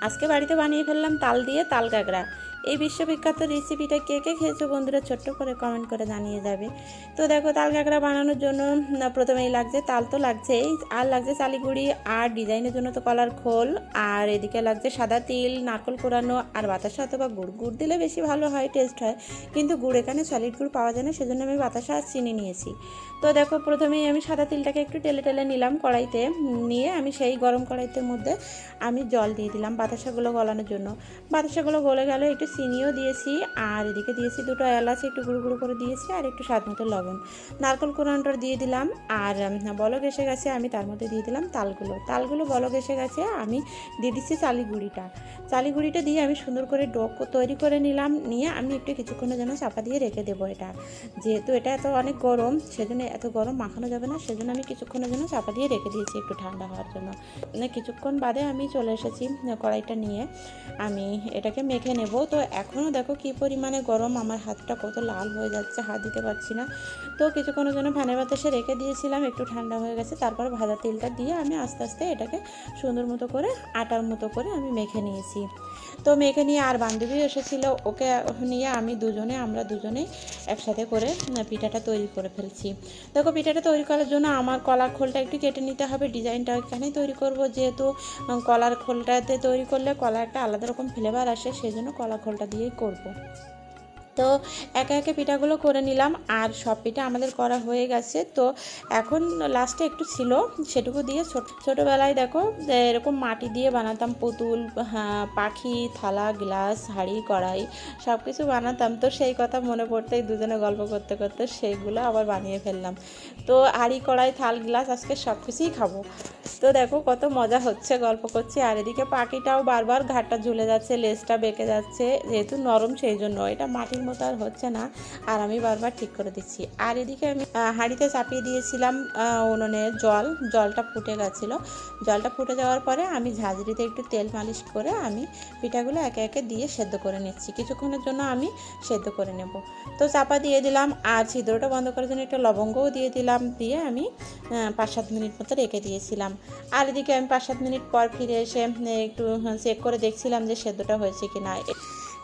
আজকে বাড়িতে বানিয়ে ফেললাম তাল দিয়ে তাল কাঁকড়া। এই বিশ্ববিখ্যাত রেসিপিটা কে কে খেয়েছো বন্ধুরা, ছোট্ট করে কমেন্ট করে জানিয়ে যাবে। তো দেখো, তাল কাঁকড়া বানানোর জন্য প্রথমেই লাগছে তাল, তো লাগছেই, আর লাগছে চালিগুড়ি, আর ডিজাইনের জন্য তো কলার খোল, আর এদিকে লাগছে সাদা তিল, নারকেল কোড়ানো, আর বাতাসা অথবা গুড়। গুড় দিলে বেশি ভালো হয়, টেস্ট হয়, কিন্তু গুড় এখানে সলিড গুড় পাওয়া যায় না, সেজন্য আমি বাতাসা আর চিনি নিয়েছি। তো দেখো, প্রথমেই আমি সাদা তিলটাকে একটু টেলে টেলে নিলাম কড়াইতে, নিয়ে আমি সেই গরম কড়াইতে মধ্যে আমি জল দিয়ে দিলাম বাতাসাগুলো গলানোর জন্য। বাতাসাগুলো গলে গেল, একটু চিনিও দিয়েছি, আর এদিকে দিয়েছি দুটো এলাচ একটু গুঁড়ো গুঁড়ো করে দিয়েছি, আর একটু স্বাদ মতো লবণ। নারকেল কোড়ানোটা দিয়ে দিলাম, আর বলক এসে গেছে আমি তার মধ্যে দিয়ে দিলাম তালগুলো বলক এসে গেছে, আমি দিয়ে দিচ্ছি চালিগুড়িটা দিয়ে আমি সুন্দর করে ডো তৈরি করে নিলাম। নিয়ে আমি একটু কিছুক্ষণের জন্য চাপা দিয়ে রেখে দেবো। এটা যেহেতু এটা এত অনেক গরম, সেজন্য এত গরম মাখানো যাবে না, সেজন্য আমি কিছুক্ষণের জন্য চাপা দিয়ে রেখে দিয়েছি একটু ঠান্ডা হওয়ার জন্য। মানে কিছুক্ষণ বাদে আমি চলে এসেছি কড়াইটা নিয়ে, আমি এটাকে মেখে নেব। তো এখনও দেখো কী পরিমাণে গরম, আমার হাতটা কত লাল হয়ে যাচ্ছে, হাত দিতে পারছি না। তো কিছুক্ষণের জন্য ফ্যানের বাতাসে রেখে দিয়েছিলাম, একটু ঠান্ডা হয়ে গেছে। তারপর ভাজা তেলটা দিয়ে আমি আস্তে আস্তে এটাকে সুন্দর মতো করে আটার মতো করে আমি মেখে নিয়েছি। তো মেখে নিয়ে আর বান্ধবী এসেছিলো, ওকে নিয়ে আমরা দুজনেই একসাথে করে পিঠাটা তৈরি করে ফেলছি। দেখো, পিঠাটা তৈরি করার জন্য আমার কলার খোলটা একটু কেটে নিতে হবে। ডিজাইনটা এখানেই তৈরি করব, যেহেতু কলার খোলটাতে তৈরি করলে কলা একটা আলাদা রকম ফ্লেভার আসে, সেই জন্য কলার খোলটা দিয়েই করব। তো একে একে পিঠাগুলো করে নিলাম, আর সব পিঠা আমাদের করা হয়ে গেছে। তো এখন লাস্টে একটু ছিল, সেটুকু দিয়ে ছোটোবেলায় দেখো এরকম মাটি দিয়ে বানাতাম পুতুল, পাখি, থালা, গ্লাস, হাঁড়ি, কড়াই সব কিছু বানাতাম। তো সেই কথা মনে পড়তেই দুজনে গল্প করতে করতে সেইগুলো আবার বানিয়ে ফেললাম। তো হাঁড়ি, কড়াই, থাল, গ্লাস আজকে সব কিছুই খাবো। তো দেখো কত মজা হচ্ছে, গল্প করছি। আর এদিকে পাখিটাও বারবার ঘাটটা ঝুলে যাচ্ছে, লেজটা বেঁকে যাচ্ছে, যেহেতু নরম সেই জন্য এটা মাটির মতো আর হচ্ছে না, আর আমি বারবার ঠিক করে দিচ্ছি। আর এদিকে আমি হাঁড়িতে চাপিয়ে দিয়েছিলাম উনুনে জলটা ফুটে গেছিলো। জলটা ফুটে যাওয়ার পরে আমি ঝাঁঝরিতে একটু তেল মালিশ করে আমি পিঠাগুলো একে একে দিয়ে সেদ্ধ করে নিচ্ছি। কিছুক্ষণের জন্য আমি সেদ্ধ করে নেব। তো চাপা দিয়ে দিলাম, আর ছিদ্রটা বন্ধ করার জন্য একটা লবঙ্গও দিয়ে দিলাম, দিয়ে আমি 5-7 মিনিট মতো রেখে দিয়েছিলাম। আর এদিকে আমি 5-7 মিনিট পর ফিরে এসে একটু চেক করে দেখছিলাম যে সেদ্ধটা হয়েছে কি না।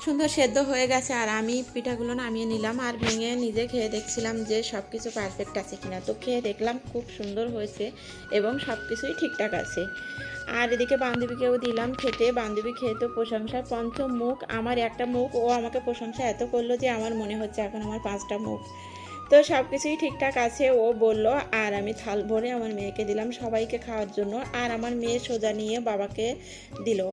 সুন্দর সেদ্ধ হয়ে গেছে, আর আমি পিঠাগুলো নামিয়ে নিলাম, আর ভেঙে নিজে খেয়ে দেখছিলাম যে সব কিছু পারফেক্ট আছে কিনা। তো খেয়ে দেখলাম খুব সুন্দর হয়েছে এবং সব কিছুই ঠিকঠাক আছে। আর এদিকে বান্ধবীকেও দিলাম খেতে, বান্ধবী খেয়ে তো প্রশংসা পঞ্চম মুখ। আমার একটা মুখ, ও আমাকে প্রশংসা এত করলো যে আমার মনে হচ্ছে এখন আমার 5টা মুখ। তো সব কিছুই ঠিকঠাক আছে ও বলল, আর আমি থাল ভরে আমার মেয়েকে দিলাম সবাইকে খাওয়ার জন্য, আর আমার মেয়ে সোজা নিয়ে বাবাকে দিল।